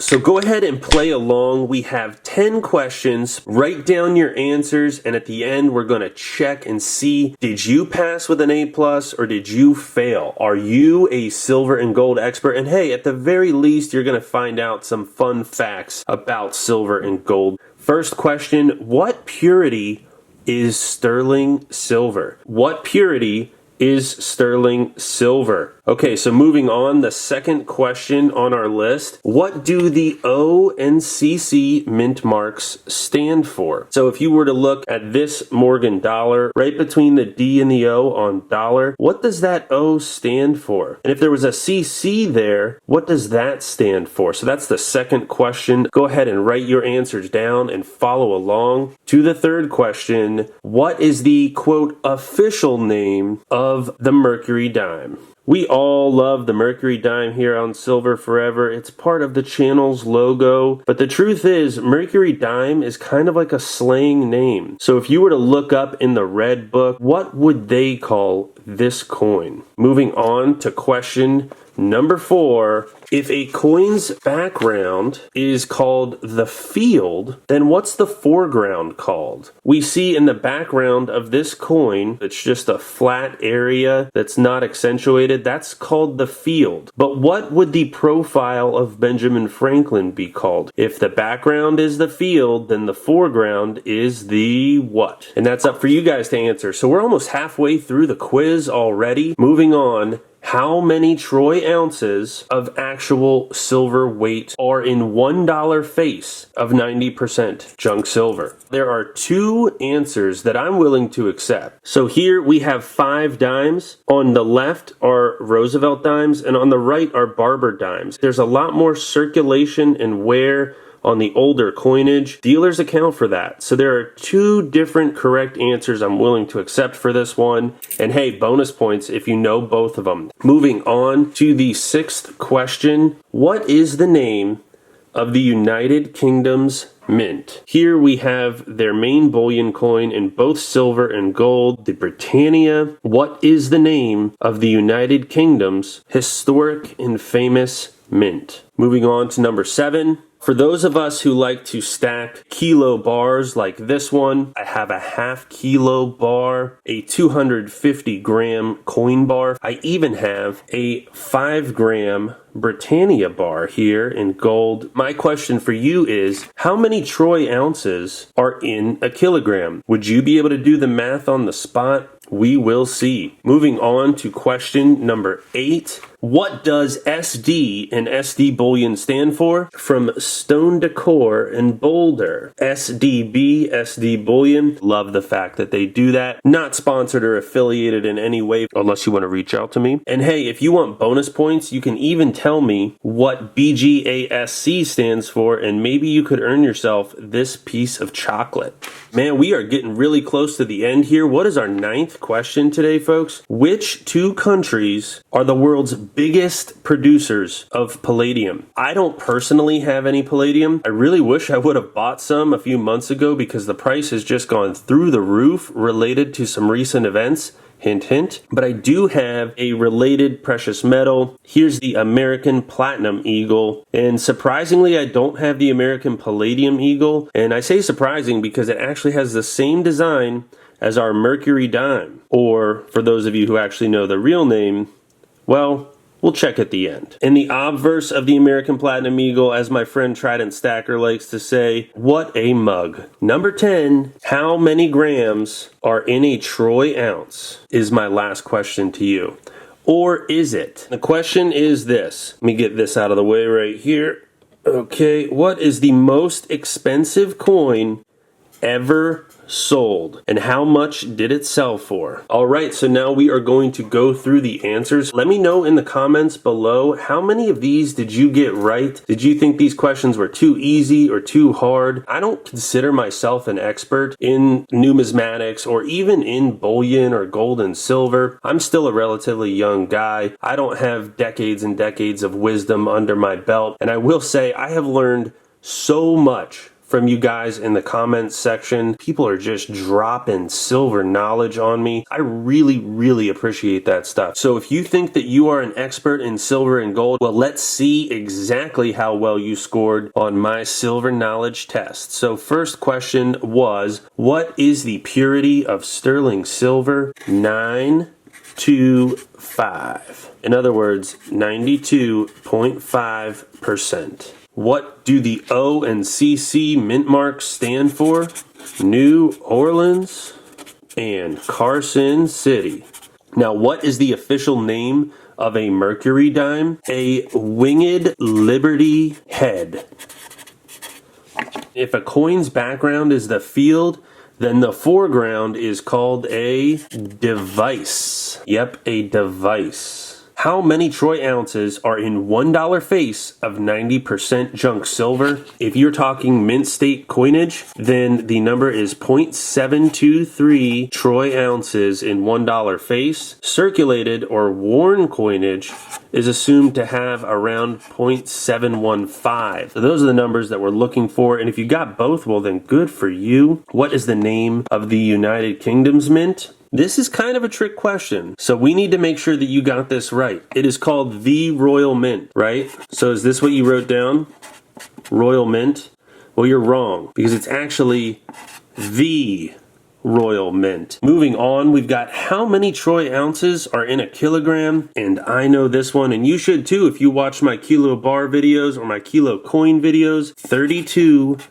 So go ahead and play along. We have 10 questions. Write down your answers, and at the end, we're going to check and see, did you pass with an A+ or did you fail? Are you a silver and gold expert? And hey, at the very least, you're going to find out some fun facts about silver and gold. First question, what purity is sterling silver? What purity is sterling silver? Okay, so moving on, the second question on our list. What do the O and CC mint marks stand for? So if you were to look at this Morgan dollar, right between the D and the O on dollar, what does that O stand for? And if there was a CC there, what does that stand for? So that's the second question. Go ahead and write your answers down and follow along. To the third question, what is the quote official name of the Mercury dime? We all love the Mercury dime here on Silver Forever. It's part of the channel's logo. But the truth is, Mercury dime is kind of like a slang name. So if you were to look up in the red book, what would they call this coin? Moving on to question number 4, if a coin's background is called the field, then what's the foreground called? We see in the background of this coin, it's just a flat area that's not accentuated. That's called the field. But what would the profile of Benjamin Franklin be called? If the background is the field, then the foreground is the what? And that's up for you guys to answer. So we're almost halfway through the quiz already. Moving on. How many troy ounces of actual silver weight are in $1 face of 90% junk silver? There are 2 answers that I'm willing to accept. So here we have 5 dimes. On the left are Roosevelt dimes, and on the right are Barber dimes. There's a lot more circulation and wear on the older coinage. Dealers account for that. So there are 2 different correct answers I'm willing to accept for this one. And hey, bonus points if you know both of them. Moving on to the 6th question. What is the name of the United Kingdom's mint? Here we have their main bullion coin in both silver and gold, the Britannia. What is the name of the United Kingdom's historic and famous mint? Moving on to number 7. For those of us who like to stack kilo bars like this one, I have a half kilo bar, a 250 gram coin bar. I even have a 5 gram Britannia bar here in gold. My question for you is, how many troy ounces are in a kilogram? Would you be able to do the math on the spot? We will see. Moving on to question number 8. What does SD and SD bullion stand for? From Stone Decor and Boulder. SDB, SD bullion. Love the fact that they do that. Not sponsored or affiliated in any way, unless you want to reach out to me. And hey, if you want bonus points, you can even tell me what BGASC stands for, and maybe you could earn yourself this piece of chocolate. Man, we are getting really close to the end here. What is our 9th question today, folks? Which 2 countries are the world's biggest producers of palladium? I don't personally have any palladium. I really wish I would have bought some a few months ago because the price has just gone through the roof related to some recent events. Hint, hint. But I do have a related precious metal. Here's the American Platinum Eagle. And surprisingly, I don't have the American Palladium Eagle. And I say surprising because it actually has the same design as our Mercury dime. Or, for those of you who actually know the real name, well, we'll check at the end. In the obverse of the American Platinum Eagle, as my friend Trident Stacker likes to say, what a mug. Number 10, how many grams are in a troy ounce is my last question to you. Or is it? The question is this. Let me get this out of the way right here. Okay, what is the most expensive coin ever sold, and how much did it sell for? Alright, so now we are going to go through the answers. Let me know in the comments below, how many of these did you get right? Did you think these questions were too easy or too hard? I don't consider myself an expert in numismatics or even in bullion or gold and silver. I'm still a relatively young guy. I don't have decades and decades of wisdom under my belt, and I will say I have learned so much from you guys in the comments section. People are just dropping silver knowledge on me. I really, really appreciate that stuff. So if you think that you are an expert in silver and gold, well, let's see exactly how well you scored on my silver knowledge test. So first question was, what is the purity of sterling silver? 925. In other words, 92.5%. What do the O and CC mint marks stand for? New Orleans and Carson City. Now, what is the official name of a mercury dime? A winged liberty head. If a coin's background is the field, then the foreground is called a device. Yep, a device. How many troy ounces are in $1 face of 90% junk silver? If you're talking mint state coinage, then the number is 0.723 troy ounces in $1 face. Circulated or worn coinage is assumed to have around 0.715. So those are the numbers that we're looking for. And if you got both, well then good for you. What is the name of the United Kingdom's mint? This is kind of a trick question, so we need to make sure that you got this right. It is called the Royal Mint, right? So is this what you wrote down? Royal Mint? Well, you're wrong, because it's actually the Royal Mint. Moving on, we've got how many troy ounces are in a kilogram, and I know this one, and you should too if you watch my kilo bar videos or my kilo coin videos. 32.15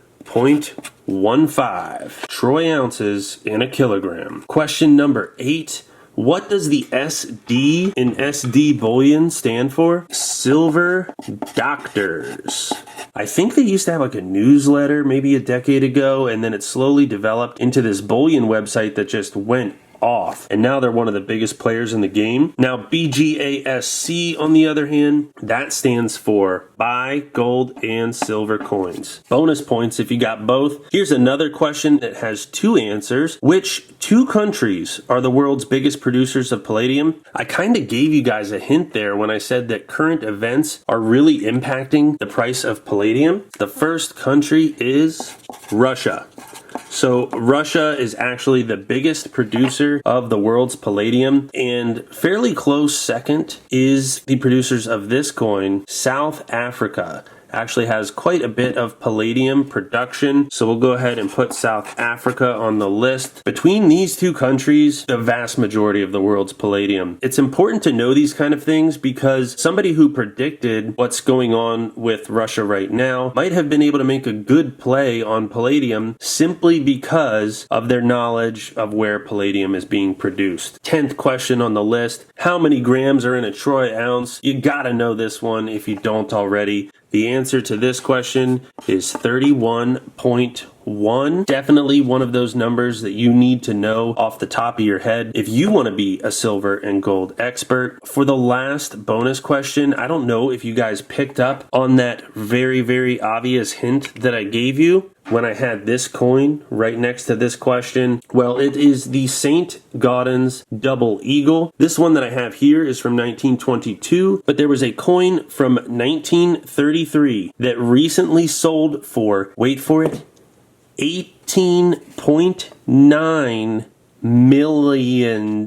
troy ounces in a kilogram. Question number 8. What does the SD in SD bullion stand for? Silver Doctors. I think they used to have like a newsletter maybe a decade ago, and then it slowly developed into this bullion website that just went off. And now they're one of the biggest players in the game. Now BGASC, on the other hand, that stands for buy gold and silver coins. Bonus points if you got both. Here's another question that has 2 answers. Which 2 countries are the world's biggest producers of palladium? I kind of gave you guys a hint there when I said that current events are really impacting the price of palladium. The first country is Russia. So Russia is actually the biggest producer of the world's palladium, and fairly close second is the producers of this coin. South Africa actually has quite a bit of palladium production, so we'll go ahead and put South Africa on the list. Between these 2 countries, the vast majority of the world's palladium. It's important to know these kind of things because somebody who predicted what's going on with Russia right now might have been able to make a good play on palladium simply because of their knowledge of where palladium is being produced. 10th question on the list, how many grams are in a troy ounce? You gotta know this one if you don't already. The answer to this question is 31.1. Definitely one of those numbers that you need to know off the top of your head if you want to be a silver and gold expert. For the last bonus question, I don't know if you guys picked up on that very, very obvious hint that I gave you when I had this coin right next to this question. Well, it is the St. Gaudens Double Eagle. This one that I have here is from 1922, but there was a coin from 1933 that recently sold for, wait for it, $18.9 million.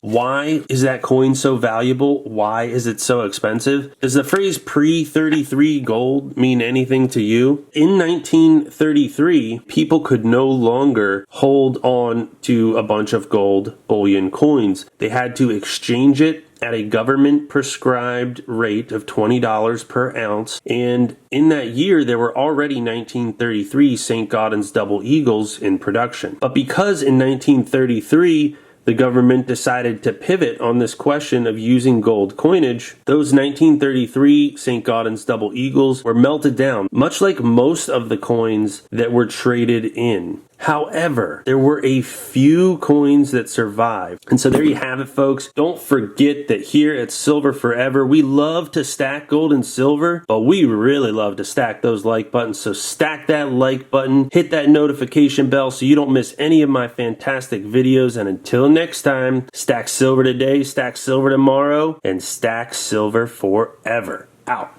Why is that coin so valuable? Why is it so expensive? Does the phrase pre-33 gold mean anything to you? In 1933, people could no longer hold on to a bunch of gold bullion coins. They had to exchange it at a government prescribed rate of $20 per ounce. And in that year, there were already 1933 St. Gaudens Double Eagles in production. But because in 1933, the government decided to pivot on this question of using gold coinage, those 1933 St. Gaudens Double Eagles were melted down, much like most of the coins that were traded in. However, there were a few coins that survived. And so there you have it, folks. Don't forget that here at Silver Forever, we love to stack gold and silver, but we really love to stack those like buttons. So stack that like button, hit that notification bell so you don't miss any of my fantastic videos. And until next time, stack silver today, stack silver tomorrow, and stack silver forever. Out.